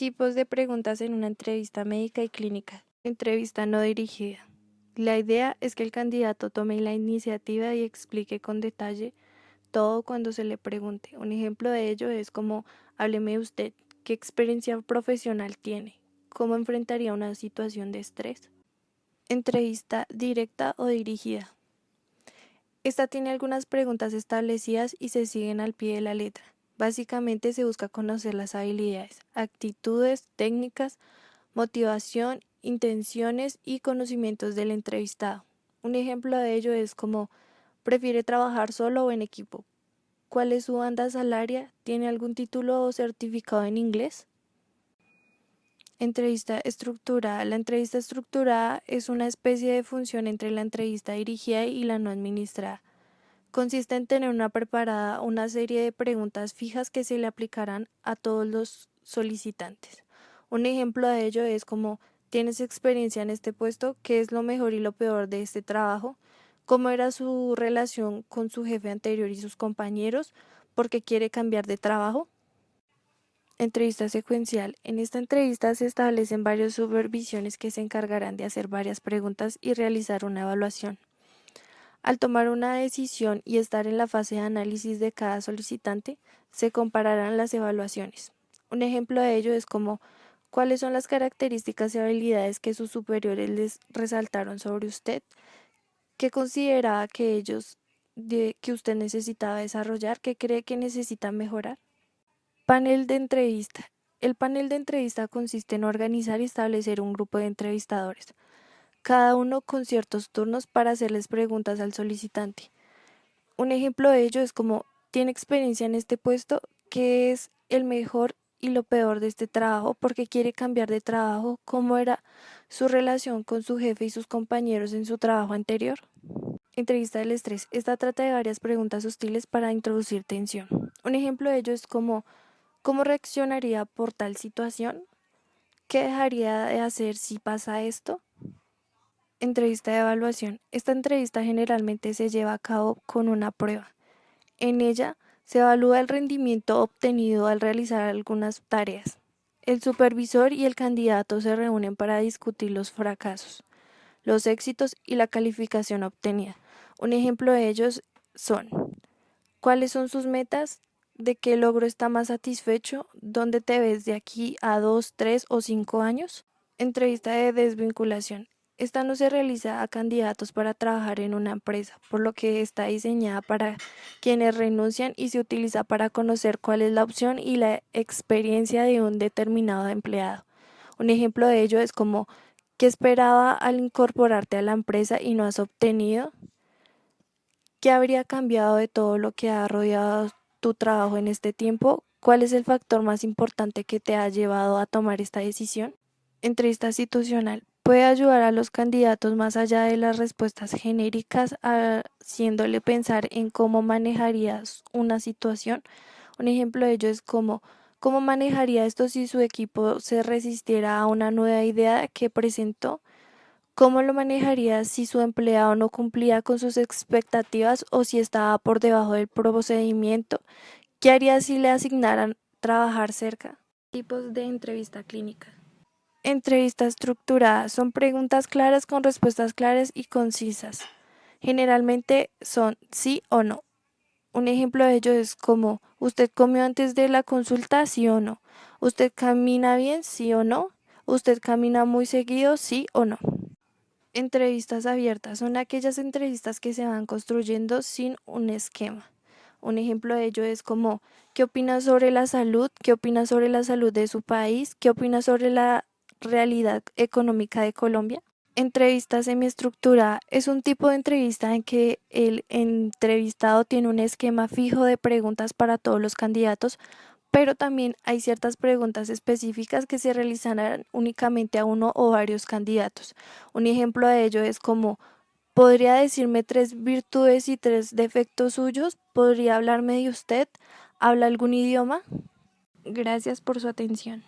Tipos de preguntas en una entrevista médica y clínica. Entrevista no dirigida. La idea es que el candidato tome la iniciativa y explique con detalle todo cuando se le pregunte. Un ejemplo de ello es como, hábleme usted, ¿qué experiencia profesional tiene? ¿Cómo enfrentaría una situación de estrés? Entrevista directa o dirigida. Esta tiene algunas preguntas establecidas y se siguen al pie de la letra. Básicamente se busca conocer las habilidades, actitudes, técnicas, motivación, intenciones y conocimientos del entrevistado. Un ejemplo de ello es como, ¿prefiere trabajar solo o en equipo? ¿Cuál es su banda salaria? ¿Tiene algún título o certificado en inglés? Entrevista estructurada. La entrevista estructurada es una especie de función entre la entrevista dirigida y la no administrada. Consiste en tener preparada una serie de preguntas fijas que se le aplicarán a todos los solicitantes. Un ejemplo de ello es como, ¿tienes experiencia en este puesto? ¿Qué es lo mejor y lo peor de este trabajo? ¿Cómo era su relación con su jefe anterior y sus compañeros? ¿Por qué quiere cambiar de trabajo? Entrevista secuencial. En esta entrevista se establecen varias supervisiones que se encargarán de hacer varias preguntas y realizar una evaluación. Al tomar una decisión y estar en la fase de análisis de cada solicitante, se compararán las evaluaciones. Un ejemplo de ello es como, ¿cuáles son las características y habilidades que sus superiores les resaltaron sobre usted? ¿Qué consideraba que usted necesitaba desarrollar? ¿Qué cree que necesita mejorar? Panel de entrevista. El panel de entrevista consiste en organizar y establecer un grupo de entrevistadores, cada uno con ciertos turnos para hacerles preguntas al solicitante. Un ejemplo de ello es como, ¿tiene experiencia en este puesto? ¿Qué es el mejor y lo peor de este trabajo? ¿Por qué quiere cambiar de trabajo? ¿Cómo era su relación con su jefe y sus compañeros en su trabajo anterior? Entrevista del estrés. Esta trata de varias preguntas hostiles para introducir tensión. Un ejemplo de ello es como, ¿cómo reaccionaría por tal situación? ¿Qué dejaría de hacer si pasa esto? Entrevista de evaluación. Esta entrevista generalmente se lleva a cabo con una prueba. En ella se evalúa el rendimiento obtenido al realizar algunas tareas. El supervisor y el candidato se reúnen para discutir los fracasos, los éxitos y la calificación obtenida. Un ejemplo de ellos son, ¿cuáles son sus metas? ¿De qué logro está más satisfecho? ¿Dónde te ves de aquí a 2, 3 o 5 años? Entrevista de desvinculación. Esta no se realiza a candidatos para trabajar en una empresa, por lo que está diseñada para quienes renuncian y se utiliza para conocer cuál es la opción y la experiencia de un determinado empleado. Un ejemplo de ello es como, ¿qué esperaba al incorporarte a la empresa y no has obtenido? ¿Qué habría cambiado de todo lo que ha rodeado tu trabajo en este tiempo? ¿Cuál es el factor más importante que te ha llevado a tomar esta decisión? Entrevista institucional. Puede ayudar a los candidatos más allá de las respuestas genéricas, haciéndole pensar en cómo manejarías una situación. Un ejemplo de ello es como, ¿cómo manejaría esto si su equipo se resistiera a una nueva idea que presentó? ¿Cómo lo manejaría si su empleado no cumplía con sus expectativas o si estaba por debajo del procedimiento? ¿Qué haría si le asignaran trabajar cerca? Tipos de entrevista clínica. Entrevista estructurada. Son preguntas claras con respuestas claras y concisas. Generalmente son sí o no. Un ejemplo de ello es como, ¿usted comió antes de la consulta? ¿Sí o no? ¿Usted camina bien? ¿Sí o no? ¿Usted camina muy seguido? ¿Sí o no? Entrevistas abiertas son aquellas entrevistas que se van construyendo sin un esquema. Un ejemplo de ello es como, ¿qué opina sobre la salud? ¿Qué opina sobre la salud de su país? ¿Qué opina sobre la realidad económica de Colombia? Entrevista semiestructurada es un tipo de entrevista en que el entrevistado tiene un esquema fijo de preguntas para todos los candidatos, pero también hay ciertas preguntas específicas que se realizarán únicamente a uno o varios candidatos. Un ejemplo de ello es como, ¿podría decirme 3 virtudes y 3 defectos suyos? ¿Podría hablarme de usted? ¿Habla algún idioma? Gracias por su atención.